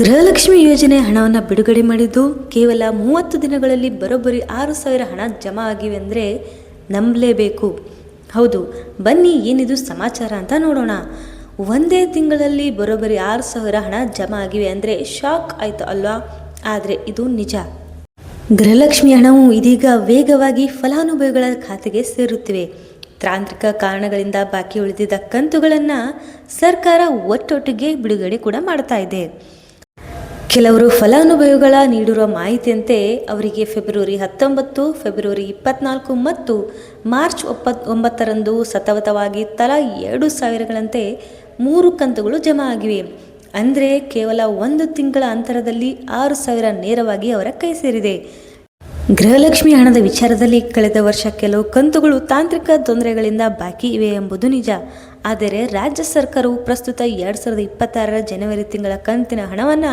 ಗೃಹಲಕ್ಷ್ಮಿ ಯೋಜನೆ ಹಣವನ್ನು ಬಿಡುಗಡೆ ಮಾಡಿದ್ದು ಕೇವಲ 30 ದಿನಗಳಲ್ಲಿ ಬರೋಬ್ಬರಿ 6,000 ಹಣ ಜಮಾ ಆಗಿವೆ ಅಂದರೆ ನಂಬಲೇಬೇಕು. ಹೌದು, ಬನ್ನಿ ಏನಿದು ಸಮಾಚಾರ ಅಂತ ನೋಡೋಣ. ಒಂದೇ ತಿಂಗಳಲ್ಲಿ ಬರೋಬ್ಬರಿ 6,000 ಹಣ ಜಮಾ ಆಗಿವೆ ಅಂದರೆ ಶಾಕ್ ಆಯಿತು ಅಲ್ವಾ? ಆದರೆ ಇದು ನಿಜ. ಗೃಹಲಕ್ಷ್ಮಿ ಹಣವು ಇದೀಗ ವೇಗವಾಗಿ ಫಲಾನುಭವಿಗಳ ಖಾತೆಗೆ ಸೇರುತ್ತಿವೆ. ತಾಂತ್ರಿಕ ಕಾರಣಗಳಿಂದ ಬಾಕಿ ಉಳಿದಿದ್ದ ಕಂತುಗಳನ್ನು ಸರ್ಕಾರ ಒಟ್ಟೊಟ್ಟಿಗೆ ಬಿಡುಗಡೆ ಕೂಡ ಮಾಡ್ತಾ ಇದೆ. ಕೆಲವರು ಫಲಾನುಭವಿಗಳ ನೀಡಿರುವ ಮಾಹಿತಿಯಂತೆ ಅವರಿಗೆ ಫೆಬ್ರವರಿ 19, ಫೆಬ್ರವರಿ 24 ಮತ್ತು ಮಾರ್ಚ್ 9ರಂದು ಸತತವಾಗಿ ತಲಾ 2,000ಗಳಂತೆ 3 ಕಂತುಗಳು ಜಮಾ ಆಗಿವೆ. ಅಂದರೆ ಕೇವಲ 1 ತಿಂಗಳ ಅಂತರದಲ್ಲಿ 6,000 ನೇರವಾಗಿ ಅವರ ಕೈ ಸೇರಿದೆ. ಗೃಹಲಕ್ಷ್ಮಿ ಹಣದ ವಿಚಾರದಲ್ಲಿ ಕಳೆದ ವರ್ಷ ಕೆಲವು ಕಂತುಗಳು ತಾಂತ್ರಿಕ ತೊಂದರೆಗಳಿಂದ ಬಾಕಿ ಇವೆ ಎಂಬುದು ನಿಜ. ಆದರೆ ರಾಜ್ಯ ಸರ್ಕಾರವು ಪ್ರಸ್ತುತ 2026ರ ಜನವರಿ ತಿಂಗಳ ಕಂತಿನ ಹಣವನ್ನು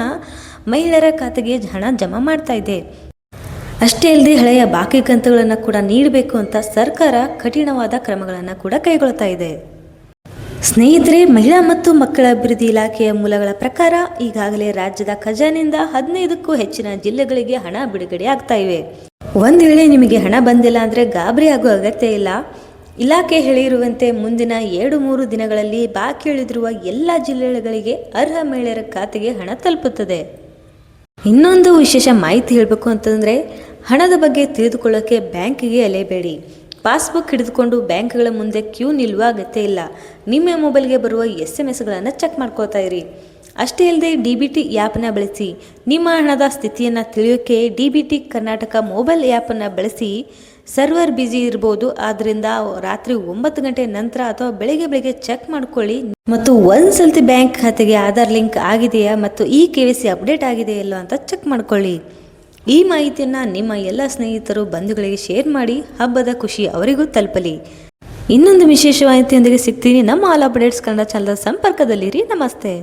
ಮಹಿಳೆಯರ ಖಾತೆಗೆ ಹಣ ಜಮಾ ಮಾಡ್ತಾ ಇದೆ. ಅಷ್ಟೇ ಅಲ್ಲದೆ ಹಳೆಯ ಬಾಕಿ ಕಂತುಗಳನ್ನು ಕೂಡ ನೀಡಬೇಕು ಅಂತ ಸರ್ಕಾರ ಕಠಿಣವಾದ ಕ್ರಮಗಳನ್ನು ಕೂಡ ಕೈಗೊಳ್ತಾ ಇದೆ. ಸ್ನೇಹಿತರೆ, ಮಹಿಳಾ ಮತ್ತು ಮಕ್ಕಳ ಅಭಿವೃದ್ಧಿ ಇಲಾಖೆಯ ಮೂಲಗಳ ಪ್ರಕಾರ ಈಗಾಗಲೇ ರಾಜ್ಯದ ಖಜಾನೆಯಿಂದ 15ಕ್ಕೂ ಹೆಚ್ಚಿನ ಜಿಲ್ಲೆಗಳಿಗೆ ಹಣ ಬಿಡುಗಡೆ ಆಗ್ತಾ ಇವೆ. ಒಂದು ವೇಳೆ ನಿಮಗೆ ಹಣ ಬಂದಿಲ್ಲ ಅಂದರೆ ಗಾಬರಿ ಆಗುವ ಅಗತ್ಯ ಇಲ್ಲ. ಇಲಾಖೆ ಹೇಳಿರುವಂತೆ ಮುಂದಿನ 2-3 ದಿನಗಳಲ್ಲಿ ಬಾಕಿ ಉಳಿದಿರುವ ಎಲ್ಲ ಜಿಲ್ಲೆಗಳಿಗೆ ಅರ್ಹ ಮಹಿಳೆಯರ ಖಾತೆಗೆ ಹಣ ತಲುಪುತ್ತದೆ. ಇನ್ನೊಂದು ವಿಶೇಷ ಮಾಹಿತಿ ಹೇಳಬೇಕು ಅಂತಂದರೆ, ಹಣದ ಬಗ್ಗೆ ತಿಳಿದುಕೊಳ್ಳೋಕ್ಕೆ ಬ್ಯಾಂಕಿಗೆ ಅಲೆಬೇಡಿ. ಪಾಸ್ಬುಕ್ ಹಿಡಿದುಕೊಂಡು ಬ್ಯಾಂಕ್ಗಳ ಮುಂದೆ ಕ್ಯೂ ನಿಲ್ಲುವ ಅಗತ್ಯ ಇಲ್ಲ. ನಿಮ್ಮ ಮೊಬೈಲ್ಗೆ ಬರುವ SMS ಚೆಕ್ ಮಾಡ್ಕೋತಾ ಇರಿ. ಅಷ್ಟೇ ಅಲ್ಲದೆ DBT ಆ್ಯಪನ್ನು ಬಳಸಿ. ನಿಮ್ಮ ಹಣದ ಸ್ಥಿತಿಯನ್ನು ತಿಳಿಯೋಕ್ಕೆ DBT ಕರ್ನಾಟಕ ಮೊಬೈಲ್ ಆ್ಯಪನ್ನು ಬಳಸಿ. ಸರ್ವರ್ ಬ್ಯುಸಿ ಇರ್ಬೋದು, ಆದ್ದರಿಂದ ರಾತ್ರಿ 9 ಗಂಟೆ ನಂತರ ಅಥವಾ ಬೆಳಗ್ಗೆ ಚೆಕ್ ಮಾಡ್ಕೊಳ್ಳಿ. ಮತ್ತು ಒಂದ್ಸಲ ಬ್ಯಾಂಕ್ ಖಾತೆಗೆ ಆಧಾರ್ ಲಿಂಕ್ ಆಗಿದೆಯಾ ಮತ್ತು KYC ಅಪ್ಡೇಟ್ ಆಗಿದೆಯಲ್ಲ ಅಂತ ಚೆಕ್ ಮಾಡ್ಕೊಳ್ಳಿ. ಈ ಮಾಹಿತಿಯನ್ನು ನಿಮ್ಮ ಎಲ್ಲ ಸ್ನೇಹಿತರು ಬಂಧುಗಳಿಗೆ ಶೇರ್ ಮಾಡಿ. ಹಬ್ಬದ ಖುಷಿ ಅವರಿಗೂ ತಲುಪಲಿ. ಇನ್ನೊಂದು ವಿಶೇಷ ಮಾಹಿತಿಯೊಂದಿಗೆ ಸಿಗ್ತೀನಿ. ನಮ್ಮ ಆಲ್ ಅಪ್ಡೇಟ್ಸ್ ಕನ್ನಡ ಚಾನಲ್ ಸಂಪರ್ಕದಲ್ಲಿರಿ. ನಮಸ್ತೆ.